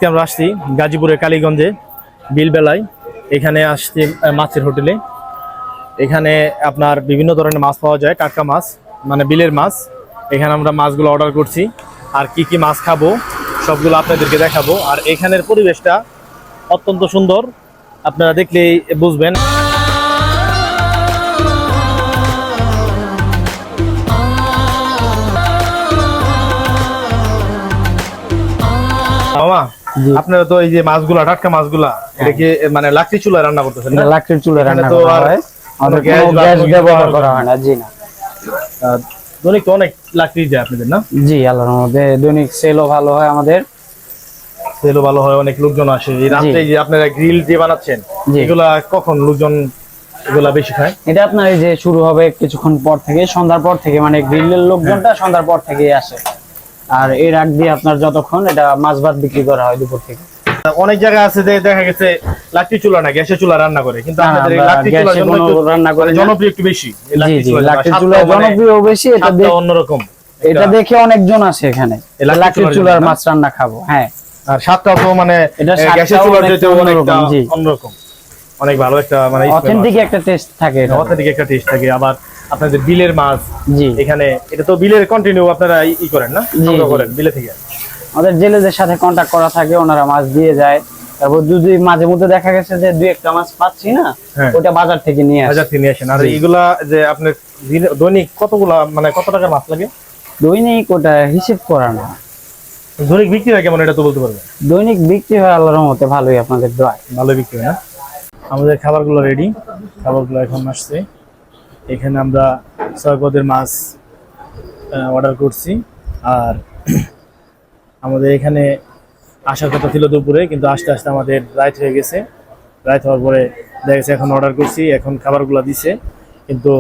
আমরা আসছি গাজীপুরের কালীগঞ্জে বিলবেলায়। এখানে আসছি মাছের হোটেলে। এখানে আপনার বিভিন্ন ধরনের মাছ পাওয়া যায়, টাটকা মাছ মানে বিলের মাছ। এখানে আমরা মাছগুলো অর্ডার করছি, আর কি কি মাছ খাবো সবগুলো আপনাদেরকে দেখাবো। আর এখানের পরিবেশটা অত্যন্ত সুন্দর, আপনারা দেখলেই বুঝবেন। মামা, আপনারা তো এই যে মাছগুলা, টাটকা মাছগুলা, এটা কি মানে লাকড়ি চুলায় রান্না করতেছেন? এটা লাকড়ির চুলায় রান্না করা হয়, আমাদের কোনো গ্যাস ব্যবহার করা হয় না। জি না, দৈনিক তো অনেক লাকড়ি যায় আপনাদের, না? জি, আল্লাহর রহমতে দৈনিক সেলও ভালো হয়, আমাদের সেলও ভালো হয়, অনেক লোকজন আসে। এই রাতে যে আপনারা গ্রিল যে বানাচ্ছেন, এগুলা কখন লোকজন এগুলা বেশি খায়? এটা আপনার এই যে শুরু হবে কিছুক্ষণ পর থেকে, সন্ধ্যার পর থেকে, মানে গ্রিলের লোকজনটা সন্ধ্যার পর থেকে আসে। আর এর আগ দিয়ে আপনার যতক্ষণ এটা মাছ ভাত বিক্রি করা হয় দুপুর থেকে। অনেক জায়গা আছে যে দেখা গেছে লাকড়ি চুলা না, গ্যাসের চুলা রান্না করে, কিন্তু আপনাদের এই লাকড়ি চুলা রান্না করে জনপ্রিয় একটু বেশি। জি জি, লাকড়ি চুলা জনপ্রিয় বেশি, এটা অন্যরকম। এটা দেখে অনেকজন আসে এখানে লাকড়ি চুলার মাছ রান্না খাবো। হ্যাঁ, আর স্বাদটাও তো মানে গ্যাসের চুলার চেয়ে অন্যরকম, অনেক ভালো একটা মানে অথেন্টিক একটা টেস্ট থাকে, অথেন্টিক একটা টেস্ট থাকে। আবার আপনাদের বিলের মাছ, জি, এখানে এটা তো বিলের কন্টিনিউ আপনারা ই করেন, না? সংগ্রহ করেন বিলে থেকে। আমাদের জেলেদের সাথে কন্টাক্ট করা থাকে, ওনারা মাছ দিয়ে যায়। তারপর যদি মাঝে মধ্যে দেখা গেছে যে দুই একটা মাছ পাচ্ছি না, ওটা বাজার থেকে নিয়ে আসেন। আর এইগুলা যে আপনার দৈনিক কতগুলা, মানে কত টাকার মাছ লাগে দৈনিক? ওটা হিসেব করা না। দৈনিক বিক্রি হয় কেমন, এটা তো বলতে পারবেন? দৈনিক বিক্রি হয় আল্লাহর রহমতে ভালোই, আপনাদের দোয়ায় ভালোই বিক্রি হয়। না, আমাদের খাবারগুলো রেডি, খাবারগুলো এখন আসছে। এখানে আমরা 6 পদের মাছ অর্ডার করছি। আর আমাদের এখানে আসার কথা ছিল দুপুরে, কিন্তু আস্তে আস্তে আমাদের রাত হয়ে গেছে। রাত হওয়ার পরে দেখা গেছে এখন অর্ডার করছি, এখন খাবারগুলো দিছে, কিন্তু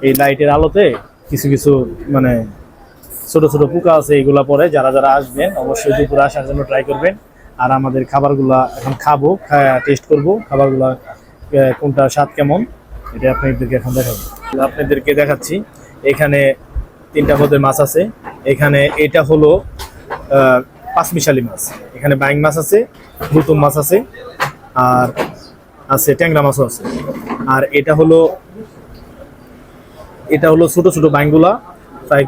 এই লাইটের আলোতে কিছু কিছু মানে ছোট ছোট পোকা আছে। এইগুলা পরে যারা যারা আসবেন অবশ্যই দুপুরে আসার জন্য ট্রাই করবেন। আর আমাদের খাবারগুলা এখন খাবো, টেস্ট করব খাবারগুলা কোনটা স্বাদ কেমন, এটা আপনাদেরকে এখন দেখাবো। আপনাদেরকে দেখাচ্ছি। এখানে 3টা পদের মাছ আছে। এখানে এটা হলো পাঁচমিশালি মাছ, এখানে বাইং মাছ আছে, গুতুম মাছ আছে, আর আছে ট্যাংরা মাছও আছে। আর এটা হলো ছোট ছোট বাইংগুলা, প্রায়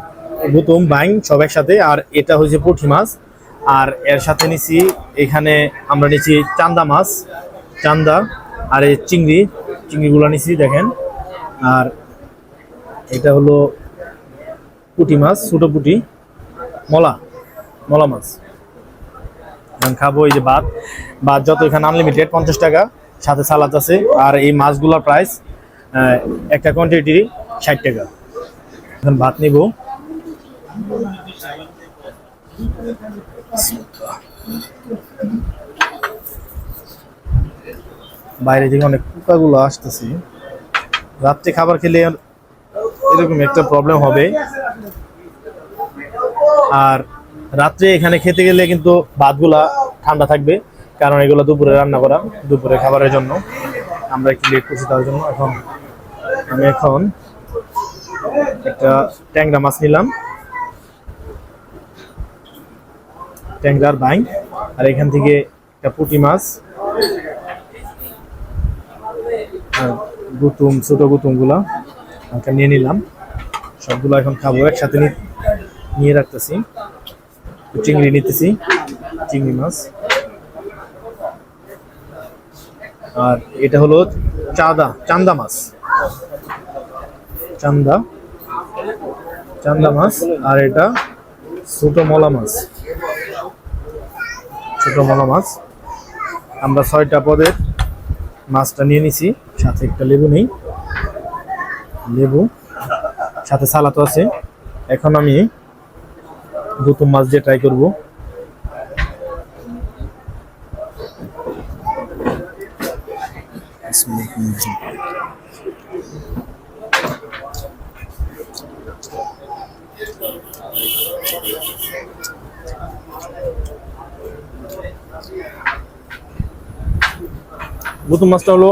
গুতুম বাইং সব একসাথে। আর এটা হচ্ছে পুঁটি মাছ। আর এর সাথে নিছি, এখানে আমরা নিছি চান্দা মাছ, চান্দা। আর এই চিংড়িগুলো নিছি দেখেন। আর এটা হলো পুঁটি মাছ, ছোট পুঁটি, মলা মাছ। খাবো এই যে ভাত যত এখানে আনলিমিটেড 50 টাকা, সাথে সালাদ আছে। আর এই মাছগুলোর প্রাইস একটা কোয়ান্টিটি 60 টাকা। এখন ভাত নিব। বাইরে থেকে অনেক পোকাগুলো আসতেছে। রাত্রে খাবার খেলে এরকম একটা প্রবলেম হবে। আর রাত্রে এখানে খেতে গেলে কিন্তু ভাতগুলা ঠান্ডা থাকবে, কারণ এগুলো দুপুরে রান্না করা, দুপুরে খাবারের জন্য। আমরা একটু লেট করছি তার জন্য। আমি এখন একটা ট্যাংরা মাছ নিলাম, ট্যাংরার বাইং। আর এখান থেকে একটা পুঁটি মাছ, গুতুম, ছোট গুতুমগুলা নিয়ে নিলাম। সবগুলো এখন খাবো, একসাথে নিয়ে রাখতেছি। চিংড়ি নিতেছি, চিংড়ি মাছ। আর এটা হলো চান্দা মাছ, চান্দা মাছ। আর এটা ছোট মলা মাছ। আমরা 6টা পদের মাছটা নিয়ে নিছি, সাথে একটা লেবু নেই, লেবু সাথে সালাদও আছে। এখন আমি গুতুম মাছ দিয়ে ট্রাই করব। গুতুম মাছটা হলো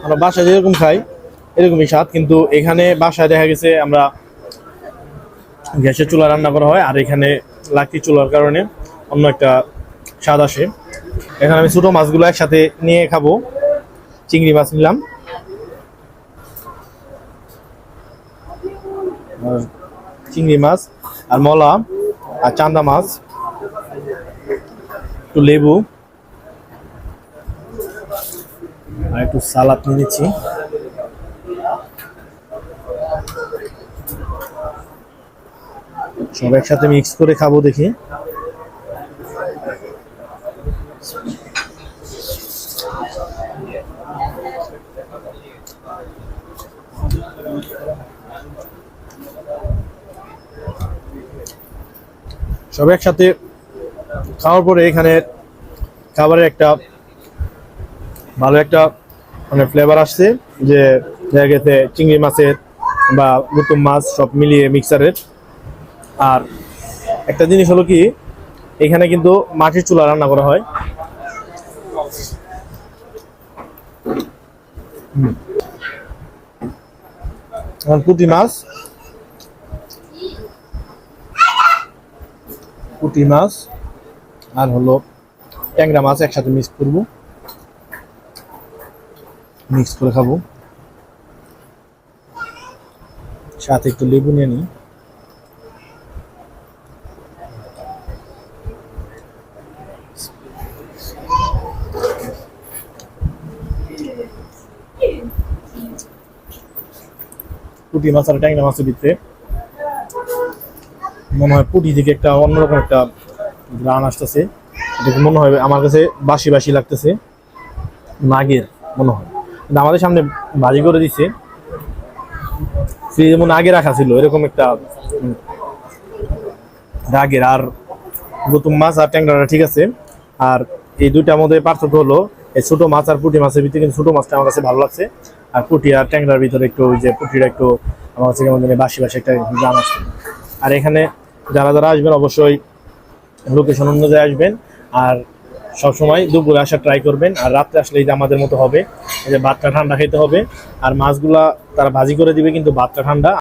আমরা বাসায় যেরকম খাই এরকমই স্বাদ, কিন্তু এখানে বাসায় দেখা গেছে আমরা গ্যাসের চুলা রান্না করা হয়, আর এখানে লাকড়ি চুলার কারণে অন্য একটা স্বাদ আসে। এখানে আমি ছোটো মাছগুলো একসাথে নিয়ে খাবো। চিংড়ি মাছ নিলাম, আর চিংড়ি মাছ আর মলা আর চান্দা মাছ, একটু লেবু আর একটু সালাদ নিয়ে নিচ্ছি। সব একসাথে মিক্স করে খাবো দেখি। সব একসাথে খাওয়ার পরে এখানে খাবারের একটা ভালো একটা মানে ফ্লেভার আসছে, যে জায়গাতে চিংড়ি মাছের বা গুতুম মাছ সব মিলিয়ে মিক্সারের। আর একটা জিনিস হলো কি, এখানে কিন্তু মাটির চুলা রান্না করা হয়। এখন পুঁটি মাছ আর হলো ট্যাংরা মাছ একসাথে মিক্স করবো, মিক্স করে খাবো। সাথে একটু লেবু নিয়ে নিই। পুঁটি মাছ আর ট্যাংরা মাছের ভিতরে মনে হয় পুঁটি থেকে একটা অন্যরকম একটা গ্রান আসতেছে। দেখে মনে হয় আমার কাছে বাসি বাসি লাগতেছে, নাগের মনে হয়। কিন্তু আমাদের সামনে ভাজি করে দিচ্ছে, যেমন আগে রাখা ছিল এরকম একটা রাগের। আর গুতুম মাছ আর ট্যাংরাটা ঠিক আছে। আর এই দুইটার মধ্যে পার্থক্য হলো এই ছোট মাছ আর পুঁটি মাছের ভিতরে কিন্তু ছোট মাছটা আমার কাছে ভালো লাগছে, আর পুঁটি আর ট্যাংরার ভিতরে একটু ওই যে পুঁটিটা একটু আমার কাছে কেমন জানি বাসি বাসি একটা গান আসছে। আর এখানে যারা যারা আসবেন অবশ্যই লোকেশন অনুযায়ী আসবেন, আর সবসময় দুপুরে আসা ট্রাই করবেন। আর রাত্রে আসলে এই যে আমাদের মতো হবে, এই যে ভাতটা ঠান্ডা খেতে হবে, আর মাছগুলা তারা ভাজি করে দিবে কিন্তু ভাতটা ঠান্ডা।